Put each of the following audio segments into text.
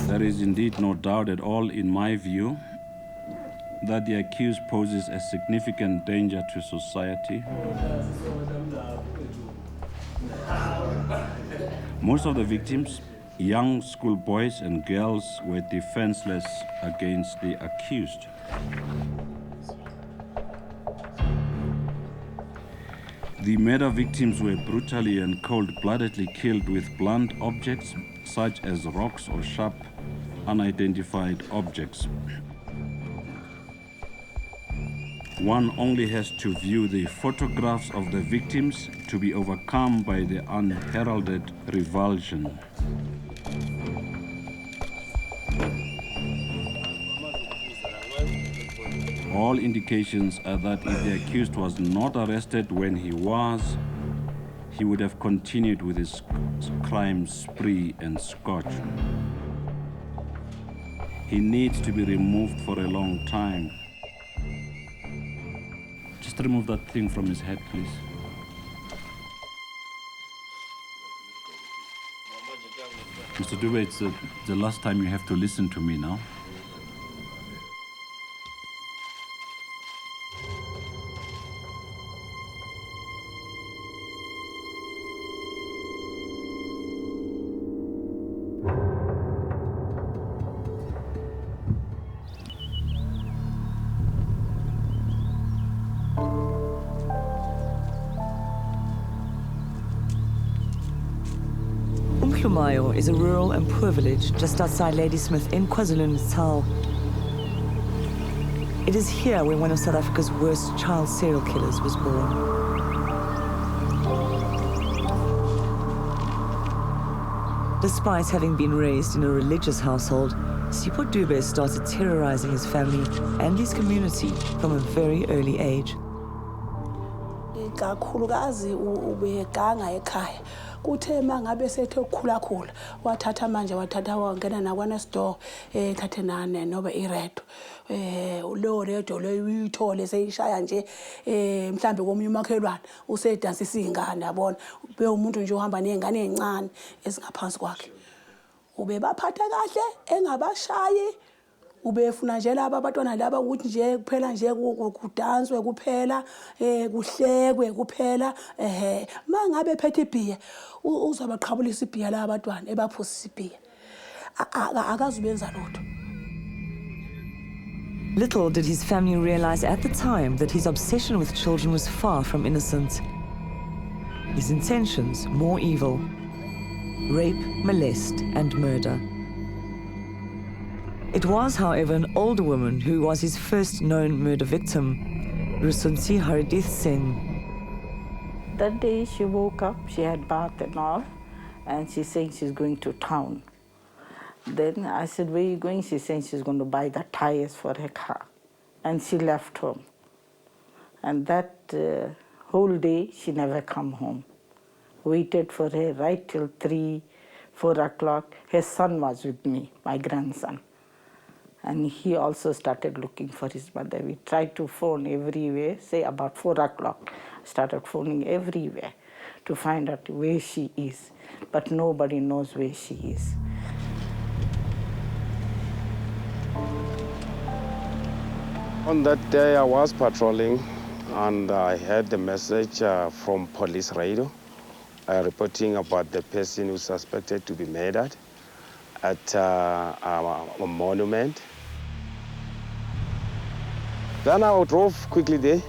There is indeed no doubt at all, in my view, that the accused poses a significant danger to society. Most of the victims, young schoolboys and girls, were defenseless against the accused. The murder victims were brutally and cold-bloodedly killed with blunt objects such as rocks or sharp, unidentified objects. One only has to view the photographs of the victims to be overcome by the unheralded revulsion. All indications are that if the accused was not arrested when he was, he would have continued with his crime spree and scorch. He needs to be removed for a long time. Just remove that thing from his head, please. Mr. Dube, it's the last time you have to listen to me now. Umhluwayo is a rural and poor village just outside Ladysmith in KwaZulu-Natal. It is here where one of South Africa's worst child serial killers was born. Despite having been raised in a religious household, Sipho Dube started terrorizing his family and his community from a very early age. Kakhulukazi ubeganga ekhaya kuthe mangabe sethe ukukhulakhula wathatha manje wathatha wangena nakwana store thathe nane noba iredo lo redo lo uyithole seyishaya nje mhlambe komunye umakhelwane usedansisa izingane yabona ube umuntu nje uhamba nezingane ezincane ezingaphansi kwakhe ube baphatha kahle engabashayi ubefuna nje laba abantwana laba ukuthi nje kuphela nje kudanswe kuphela kuhlekwe kuphela mangabe phethe ibhiya uzabaqhabulisa ibhiya laba abantwana ebaphosisa ibhiya akazubenza lutho. Little did his family realize at the time that his obsession with children was far from innocent. His intentions more evil: rape, molest, and murder. It was, however, an older woman who was his first known murder victim, Rusunsi Haridith Singh. That day she woke up, she had bath and all, and she's saying she's going to town. Then I said, where are you going? She's saying she's going to buy the tires for her car. And she left home. And that whole day, she never come home. Waited for her right till 3, 4 o'clock. Her son was with me, my grandson. And he also started looking for his mother. We tried to phone everywhere, say about 4 o'clock. Started phoning everywhere to find out where she is. But nobody knows where she is. On that day, I was patrolling, and I heard a message from police radio reporting about the person who's suspected to be murdered at a monument. Then I drove quickly there.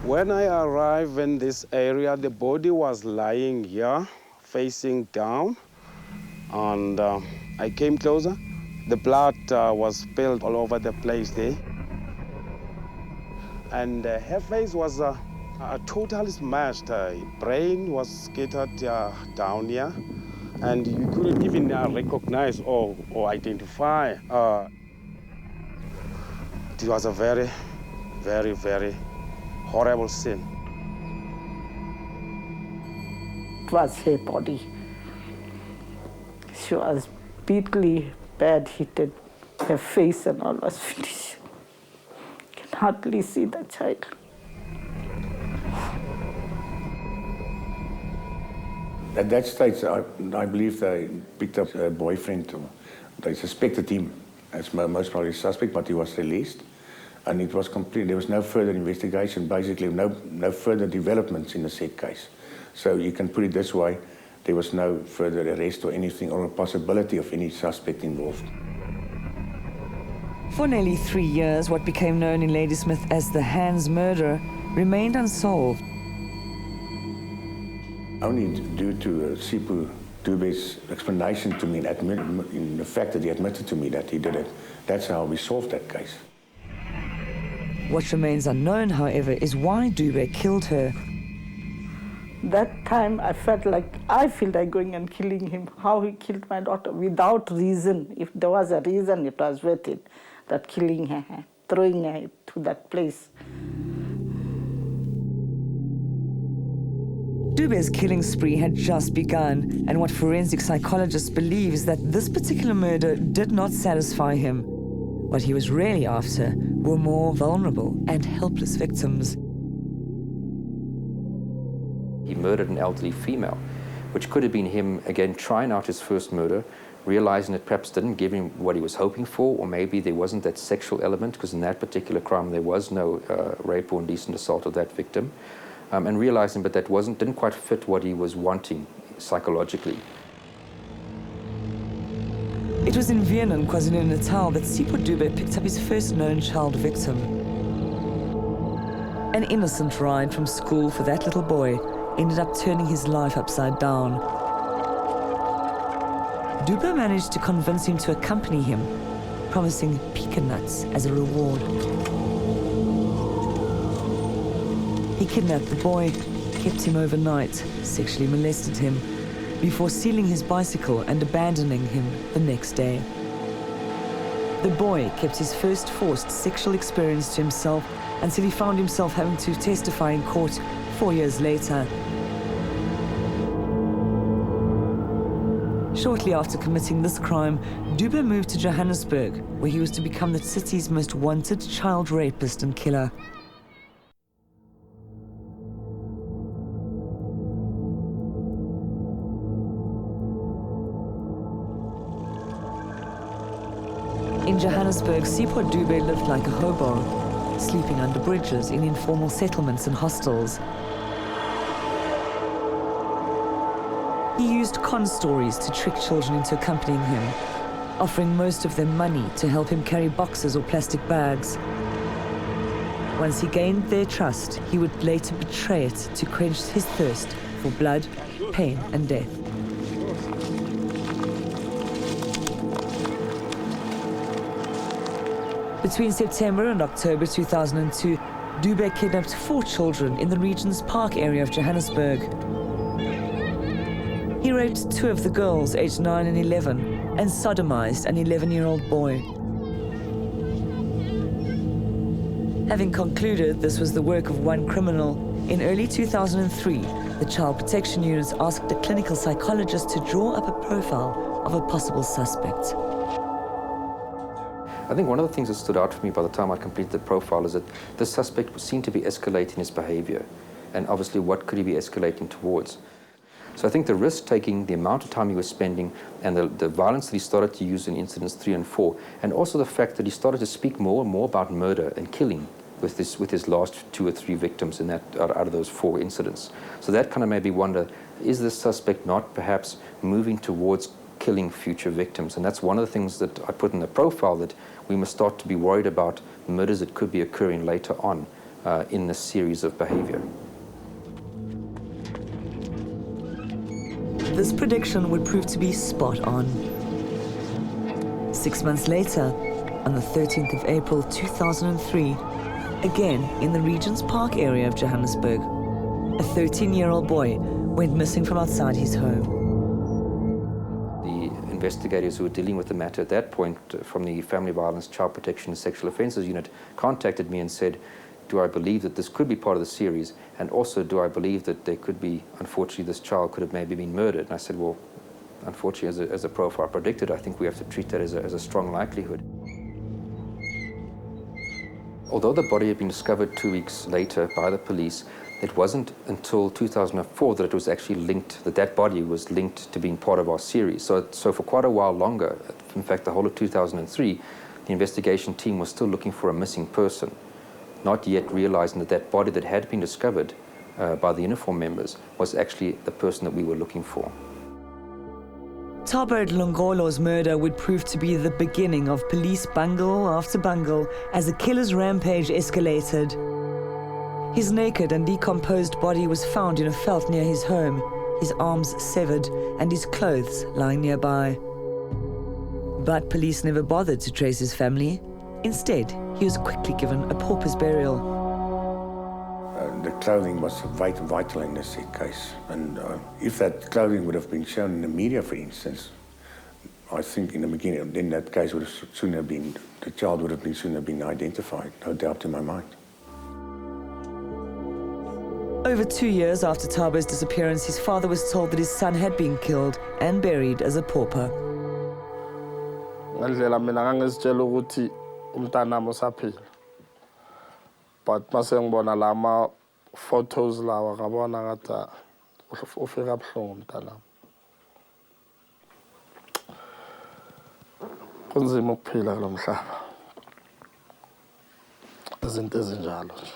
When I arrived in this area, the body was lying here, facing down, and I came closer. The blood was spilled all over the place there. And her face was totally smashed. Brain was scattered down here, and you couldn't even recognize or identify. It was a very, very, very horrible scene. It was her body. She was badly bad hit. Her face and all was finished. hardly see the child. At that stage, I believe they picked up a boyfriend. They suspected him as most probably suspect, but he was released. And it was complete. There was no further investigation, basically no further developments in the said case. So you can put it this way, there was no further arrest or anything, or a possibility of any suspect involved. For nearly 3 years, what became known in Ladysmith as the Hands murder remained unsolved. Only due to Sipho Dube's explanation to me, in the fact that he admitted to me that he did it, that's how we solved that case. What remains unknown, however, is why Dube killed her. That time I feel like going and killing him. How he killed my daughter without reason. If there was a reason, it was worth it. That killing her, throwing her to that place. Dube's killing spree had just begun, and what forensic psychologists believe is that this particular murder did not satisfy him. What he was really after were more vulnerable and helpless victims. He murdered an elderly female, which could have been him, again, trying out his first murder, realizing it perhaps didn't give him what he was hoping for, or maybe there wasn't that sexual element, because in that particular crime there was no rape or indecent assault of that victim, and realizing that didn't quite fit what he was wanting psychologically. It was in Vienna, KwaZulu-Natal, that Sipho Dube picked up his first known child victim. An innocent ride from school for that little boy ended up turning his life upside down. Dube managed to convince him to accompany him, promising pecan nuts as a reward. He kidnapped the boy, kept him overnight, sexually molested him, before stealing his bicycle and abandoning him the next day. The boy kept his first forced sexual experience to himself until he found himself having to testify in court 4 years later. Shortly after committing this crime, Dube moved to Johannesburg, where he was to become the city's most wanted child rapist and killer. In Johannesburg, Sipho Dube lived like a hobo, sleeping under bridges in informal settlements and hostels. He used con stories to trick children into accompanying him, offering most of them money to help him carry boxes or plastic bags. Once he gained their trust, he would later betray it to quench his thirst for blood, pain, and death. Between September and October 2002, Dube kidnapped 4 children in the Regent's Park area of Johannesburg. He raped 2 of the girls, aged 9 and 11, and sodomized an 11-year-old boy. Having concluded this was the work of one criminal, in early 2003, the Child Protection Unit asked a clinical psychologist to draw up a profile of a possible suspect. I think one of the things that stood out for me by the time I completed the profile is that the suspect seemed to be escalating his behavior, and obviously what could he be escalating towards. So I think the risk-taking, the amount of time he was spending, and the violence that he started to use in incidents 3 and 4, and also the fact that he started to speak more and more about murder and killing with his last 2 or 3 victims in that, out of those 4 incidents. So that kind of made me wonder, is this suspect not perhaps moving towards killing future victims? And that's one of the things that I put in the profile, that we must start to be worried about murders that could be occurring later on in this series of behavior. This prediction would prove to be spot on. 6 months later, on the 13th of April 2003, again in the Regent's Park area of Johannesburg, a 13-year-old boy went missing from outside his home. The investigators who were dealing with the matter at that point from the Family Violence, Child Protection and Sexual Offences Unit contacted me and said, do I believe that this could be part of the series, and also do I believe that there could be, unfortunately, this child could have maybe been murdered? And I said, well, unfortunately, as a profile predicted, I think we have to treat that as a strong likelihood. Although the body had been discovered 2 weeks later by the police, it wasn't until 2004 that it was actually linked, that body was linked to being part of our series. So for quite a while longer, in fact the whole of 2003, the investigation team was still looking for a missing person, not yet realizing that that body that had been discovered by the uniform members was actually the person that we were looking for. Thabo Dlongolo's murder would prove to be the beginning of police bungle after bungle as the killer's rampage escalated. His naked and decomposed body was found in a veld near his home, his arms severed and his clothes lying nearby. But police never bothered to trace his family. Instead, he was quickly given a pauper's burial. The clothing was vital in this case, and if that clothing would have been shown in the media, for instance, I think in the beginning, then that case would have sooner been, the child would have been sooner been identified, no doubt in my mind. Over 2 years after Thabo's disappearance, his father was told that his son had been killed and buried as a pauper. But mase ngibona lama photos lawa ngabona ngathi ufika buhlungu mntana. Kunzima ukuphila lo mhlaba. Izinto ezinjalo nje.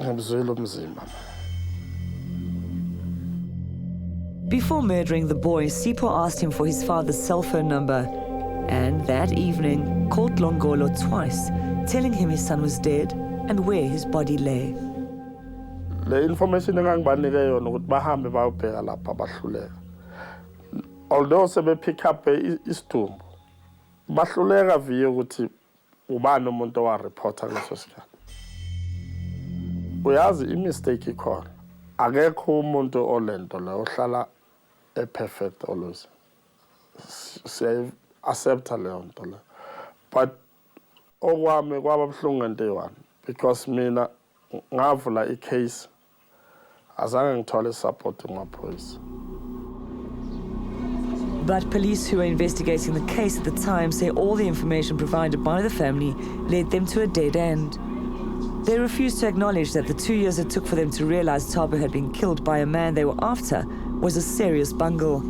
Ngibuzwile umzimba. Before murdering the boy, Sipho asked him for his father's cell phone number, and that evening called Dlongolo twice, telling him his son was dead and where his body lay. Le information engangibanike yona ukuthi bahambe bayobheka lapha bahluleka. Although sebe pick up isidumbu, bahluleka via ukuthi ubani umuntu owareporta ngaleso sikhathi. Uyazi imistake ikhona. Akekho umuntu olento la ohlala perfect always. Accepta leyo nto le, but okwami kwaba buhlungu ngento eyi-one because mina ngavula i-case azange ngithole support kumaphoyisa. But police who were investigating the case at the time say all the information provided by the family led them to a dead end. They refused to acknowledge that the 2 years it took for them to realize Thabo had been killed by a man they were after was a serious bungle.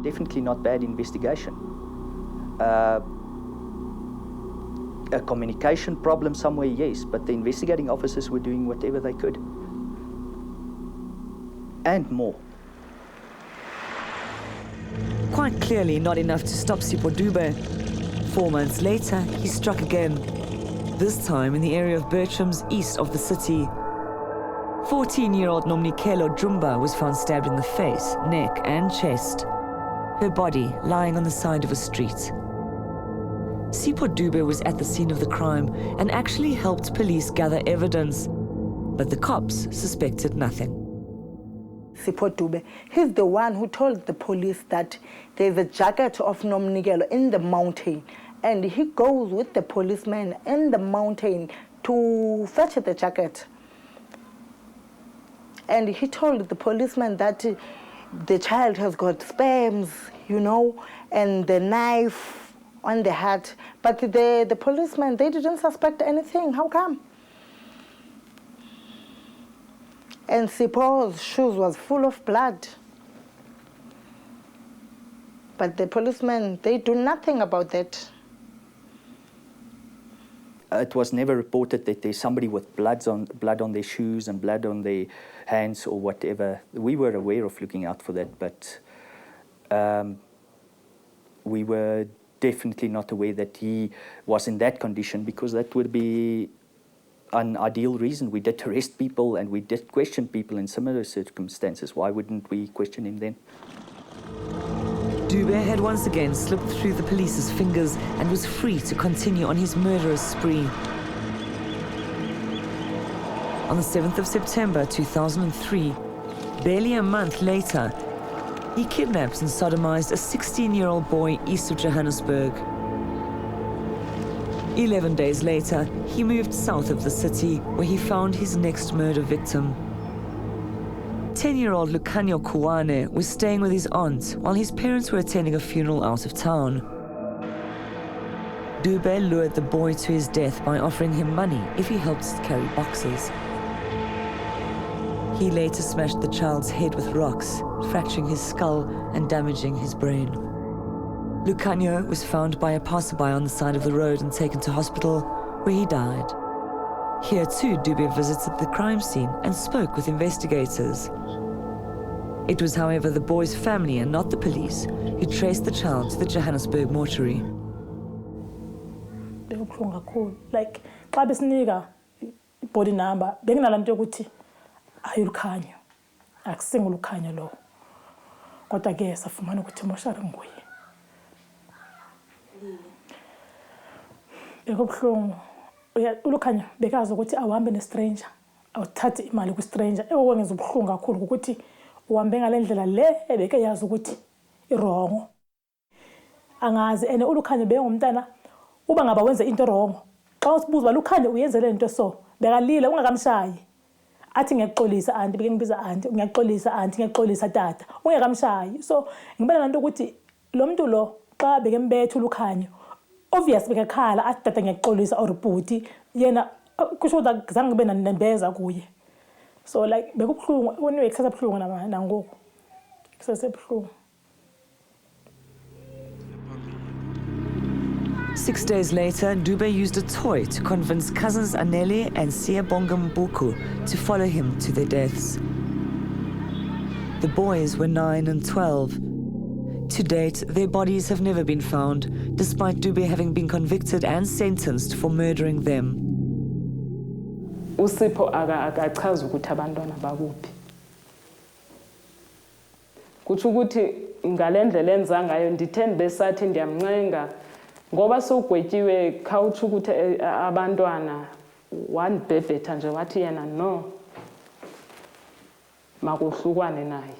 Definitely not bad investigation. A communication problem somewhere, yes, but the investigating officers were doing whatever they could. And more. Quite clearly not enough to stop Sipho Dube. 4 months later, he struck again. This time in the area of Bertram's east of the city. 14-year-old Nomnikelo Drumba was found stabbed in the face, neck and chest. Her body lying on the side of a street. Sipho Dube was at the scene of the crime and actually helped police gather evidence, but the cops suspected nothing. Sipho Dube, he's the one who told the police that there's a jacket of Nomnikelo in the mountain, and he goes with the policeman in the mountain to fetch the jacket. And he told the policeman that the child has got spams, you know, and the knife on the hat. But the policemen, they didn't suspect anything. How come? And Sipho's shoes was full of blood. But the policemen, they do nothing about that. It was never reported that there's somebody with blood on their shoes and blood on their hands or whatever. We were aware of looking out for that, but we were definitely not aware that he was in that condition, because that would be an ideal reason. We did arrest people and we did question people in similar circumstances. Why wouldn't we question him then? Dube had once again slipped through the police's fingers and was free to continue on his murderous spree. On the 7th of September 2003, barely a month later, he kidnapped and sodomized a 16-year-old boy east of Johannesburg. 11 days later, he moved south of the city, where he found his next murder victim. 10-year-old Lucanio Kuwane was staying with his aunt while his parents were attending a funeral out of town. Dube lured the boy to his death by offering him money if he helped carry boxes. He later smashed the child's head with rocks, fracturing his skull and damaging his brain. Lucanio was found by a passerby on the side of the road and taken to hospital, where he died. Here too, Dube visited the crime scene and spoke with investigators. It was, however, the boy's family and not the police who traced the child to the Johannesburg mortuary. Like, xa besinika body number, benginalento yokuthi ayulukhanyo, akusingo ulukhanyo lo. Kodwa ke safumana ukuthi moshari nguye. Bekubuhlungu. Ulukhanyo bekazi ukuthi awuhambe ne-stranger, awuthathe imali kwi-stranger. Ekwenza ubuhlungu kakhulu ukuthi uhambe ngale ndlela le ebeke yazi ukuthi irongo. Angazi ene ulukhanyo bengumntana uba ngaba wenza into wrong. Xa usibuzwa lukhanyo uyenzele into so, bekalila ungakamshayi. Athi ngiyaxolisa anti beke ngibiza anti, ngiyaxolisa anti, ngiyaxolisa tata. Ungakamshayi. So ngibona lento ukuthi lo muntu lo xa beke mbethe ulukhanyo obvious bekakhala athi tata ngiyaxolisa or bhuti yena kusho ukuthi zange ngibe nembeza kuye. So like bekubuhlungu kuniwe kusasa buhlungu nangoku. Kusasa buhlungu. 6 days later, Dube used a toy to convince cousins Anele and Siyabonga Mbuku to follow him to their deaths. The boys were 9 and 12. To date, their bodies have never been found, despite Dube having been convicted and sentenced for murdering them. Usipho akachaza ukuthi abantwana bakuphi. Kuthi ukuthi ngalendlela enza ngayo ndithembe besathi ndiyamncenga ngoba sogwetyiwe khawuthi ukuthi abantwana wanibhebhetha nje wathi yena no makuhlukwane naye.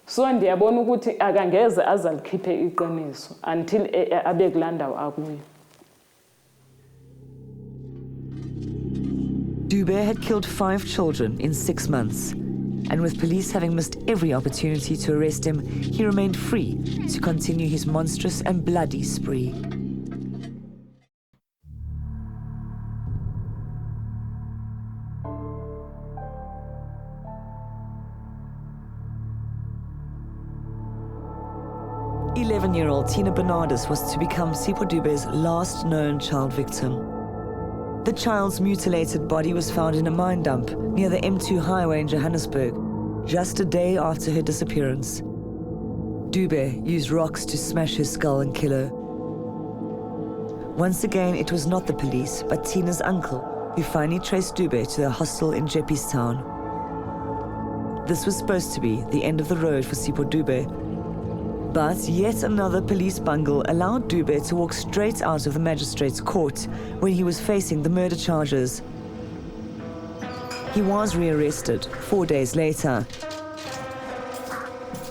So ndiyabona ukuthi akangeze azalikhiphe iqiniso until abe kulandawo akuyo. Dube had killed 5 children in 6 months, and with police having missed every opportunity to arrest him, he remained free to continue his monstrous and bloody spree. Eleven-year-old Tina Bernardus was to become Sipho Dube's last known child victim. The child's mutilated body was found in a mine dump near the M2 highway in Johannesburg, just a day after her disappearance. Dube used rocks to smash her skull and kill her. Once again, it was not the police, but Tina's uncle, who finally traced Dube to the hostel in Jeppestown. This was supposed to be the end of the road for Sipho Dube, but yet another police bungle allowed Dube to walk straight out of the magistrate's court when he was facing the murder charges. He was rearrested 4 days later.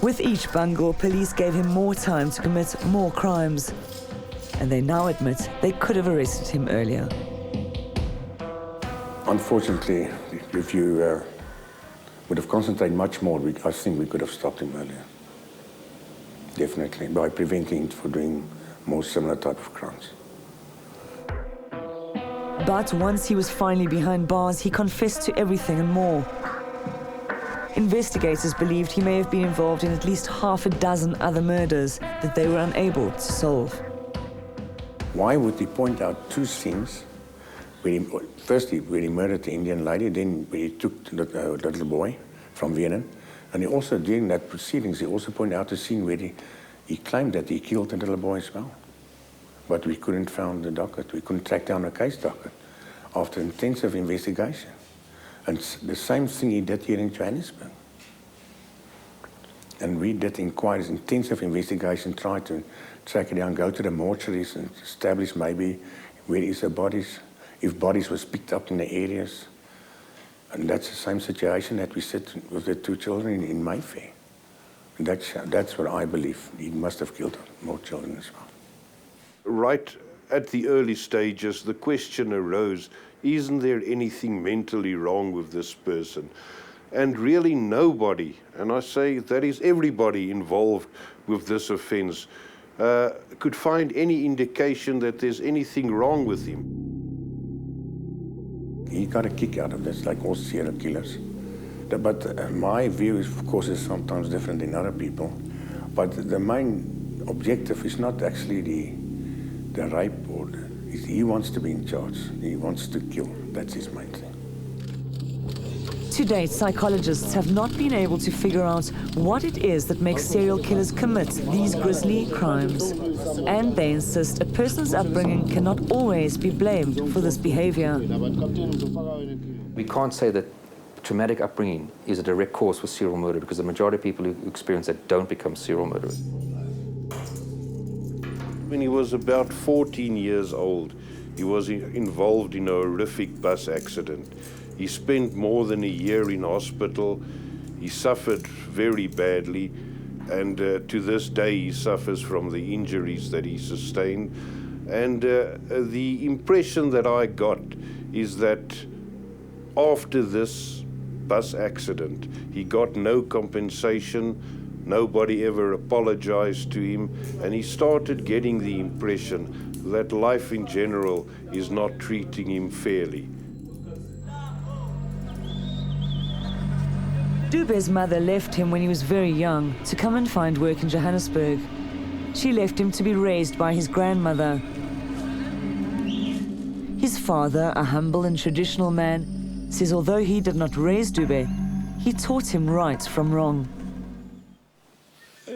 With each bungle, police gave him more time to commit more crimes, and they now admit they could have arrested him earlier. Unfortunately, if you would have concentrated much more, I think we could have stopped him earlier. Definitely, by preventing him from doing more similar type of crimes. But once he was finally behind bars, he confessed to everything and more. Investigators believed he may have been involved in at least half a dozen other murders that they were unable to solve. Why would he point out 2 scenes? Firstly, when he murdered the Indian lady, then when he took the little boy from Vienna. And he also, during that proceedings, he also pointed out a scene where he claimed that he killed the little boy as well. But we couldn't find the docket. We couldn't track down a case docket after intensive investigation. And the same thing he did here in Johannesburg. And we did inquiries, intensive investigation, tried to track it down, go to the mortuaries and establish maybe where is the bodies, if bodies was picked up in the areas. And that's the same situation that we said with the 2 children in Mayfair. That's what I believe. He must have killed more children as well. Right at the early stages, the question arose, isn't there anything mentally wrong with this person? And really nobody, and I say that is everybody involved with this offence, could find any indication that there's anything wrong with him. He got a kick out of this, like all serial killers. But my view, is, of course, is sometimes different than other people. But the main objective is not actually the rape or he wants to be in charge. He wants to kill. That's his main thing. To date, psychologists have not been able to figure out what it is that makes serial killers commit these grisly crimes. And they insist a person's upbringing cannot always be blamed for this behavior. We can't say that traumatic upbringing is a direct cause for serial murder, because the majority of people who experience that don't become serial murderers. When he was about 14 years old, he was involved in a horrific bus accident. He spent more than a year in hospital. He suffered very badly, and to this day he suffers from the injuries that he sustained. And the impression that I got is that after this bus accident, he got no compensation. Nobody ever apologized to him, and he started getting the impression that life in general is not treating him fairly. Dube's mother left him when he was very young to come and find work in Johannesburg. She left him to be raised by his grandmother. His father, a humble and traditional man, says although he did not raise Dube, he taught him right from wrong.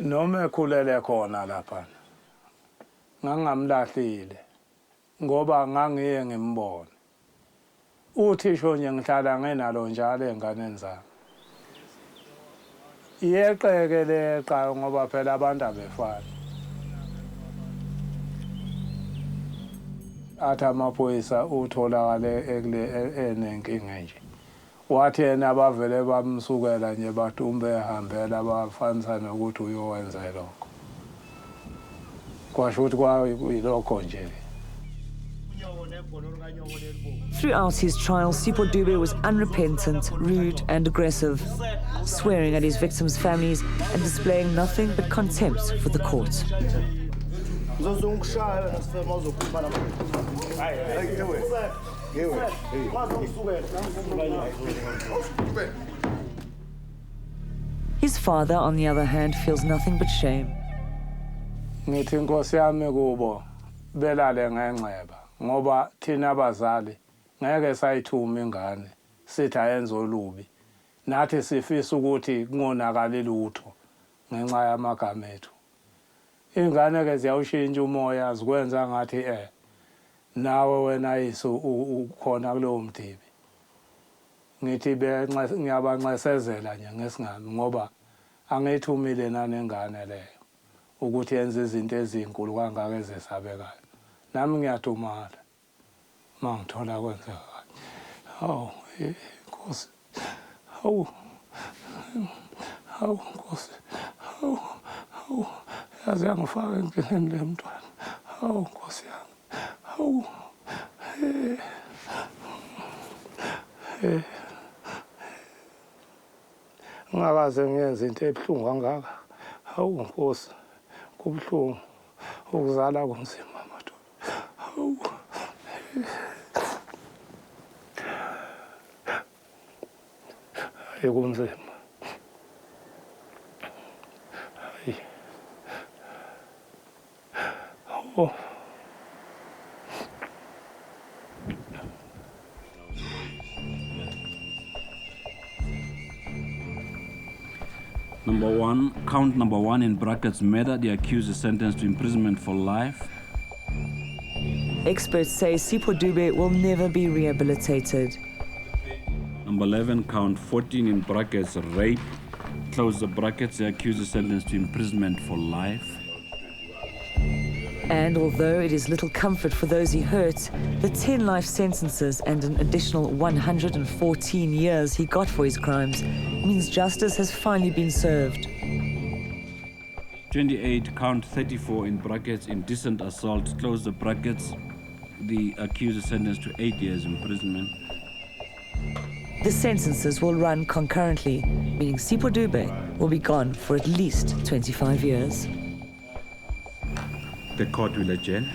Noma ekhulele khona lapha ngangamlahlile ngoba ngangiye ngimbone uthisho nje ngihlala ngenalo njalo enganeni zami iyeqeke leqa ngoba phela abantu abefani athi amaphoyisa utholakale enenkinga nje wathi yena abavele bamsukela nje bathi umbehambela bafanisa nokuthi uyowenza lokho kwasho ukuthi kwayilokho nje. Throughout his trial, Sipho Dube was unrepentant, rude and aggressive, swearing at his victims' families and displaying nothing but contempt for the court. His father, on the other hand, feels nothing but shame. Ngithi inkosi yami kubo belale ngenxeba ngoba thina abazali ngeke sayithuma ingane sithi ayenza olubi nathi sifisa ukuthi kungonakali lutho ngenxa yamagama ethu. Ingane ke ziyawushintsha umoya zikwenza ngathi nawe wena yiso ukhona kulowo mdibi. Ngithi ngiyabanxesezela nje ngesingami ngoba angethumile nanengane leyo ukuthi yenze izinto ezinkulu kangaka ezesabekayo. Nami ngiyadumala mangithola kwenzeka. Hawu Nkosi. Hawu Nkosi. Hawu yaze yangifaka enkingeni le mntwana. Hawu Nkosi yami. Hawu ngakaze ngiyenze into ebuhlungu kangaka. Hawu Nkosi kubuhlungu ukuzala kunzima madoda. Hawu kunzima. Oh. Count number one in brackets, murder. The accused is sentenced to imprisonment for life. Experts say Sipho Dube will never be rehabilitated. Number 11, count 14 in brackets, rape. Close the brackets. The accused is sentenced to imprisonment for life. And although it is little comfort for those he hurt, the 10 life sentences and an additional 114 years he got for his crimes means justice has finally been served. 28, count 34 in brackets, indecent assault. Close the brackets. The accused is sentenced to 8 years imprisonment. The sentences will run concurrently, meaning Sipho Dube will be gone for at least 25 years. The court will adjourn.